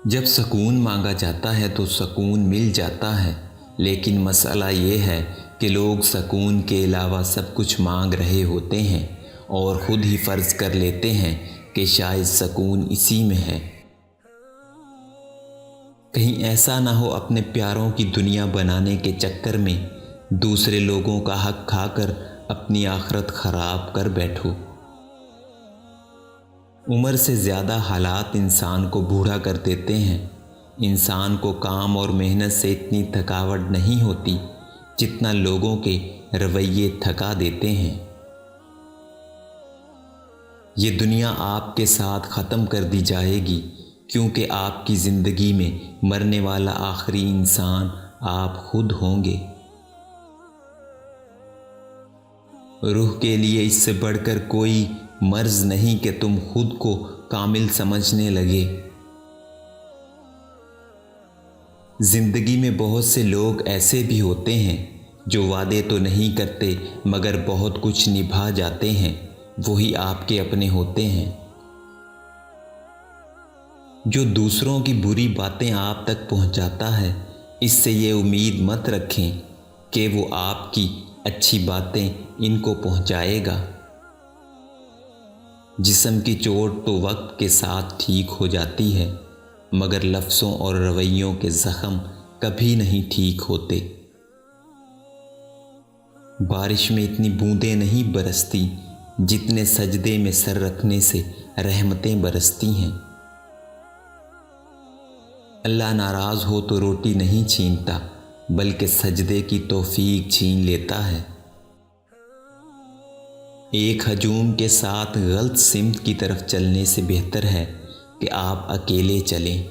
جب سکون مانگا جاتا ہے تو سکون مل جاتا ہے، لیکن مسئلہ یہ ہے کہ لوگ سکون کے علاوہ سب کچھ مانگ رہے ہوتے ہیں اور خود ہی فرض کر لیتے ہیں کہ شاید سکون اسی میں ہے۔ کہیں ایسا نہ ہو اپنے پیاروں کی دنیا بنانے کے چکر میں دوسرے لوگوں کا حق کھا کر اپنی آخرت خراب کر بیٹھو۔ عمر سے زیادہ حالات انسان کو بوڑھا کر دیتے ہیں۔ انسان کو کام اور محنت سے اتنی تھکاوٹ نہیں ہوتی جتنا لوگوں کے رویے تھکا دیتے ہیں۔ یہ دنیا آپ کے ساتھ ختم کر دی جائے گی، کیونکہ آپ کی زندگی میں مرنے والا آخری انسان آپ خود ہوں گے۔ روح کے لیے اس سے بڑھ کر کوئی مرض نہیں کہ تم خود کو کامل سمجھنے لگے۔ زندگی میں بہت سے لوگ ایسے بھی ہوتے ہیں جو وعدے تو نہیں کرتے مگر بہت کچھ نبھا جاتے ہیں، وہی آپ کے اپنے ہوتے ہیں۔ جو دوسروں کی بری باتیں آپ تک پہنچاتا ہے، اس سے یہ امید مت رکھیں کہ وہ آپ کی اچھی باتیں ان کو پہنچائے گا۔ جسم کی چوٹ تو وقت کے ساتھ ٹھیک ہو جاتی ہے، مگر لفظوں اور رویوں کے زخم کبھی نہیں ٹھیک ہوتے۔ بارش میں اتنی بوندیں نہیں برستی جتنے سجدے میں سر رکھنے سے رحمتیں برستی ہیں۔ اللہ ناراض ہو تو روٹی نہیں چھینتا بلکہ سجدے کی توفیق چھین لیتا ہے۔ ایک ہجوم کے ساتھ غلط سمت کی طرف چلنے سے بہتر ہے کہ آپ اکیلے چلیں۔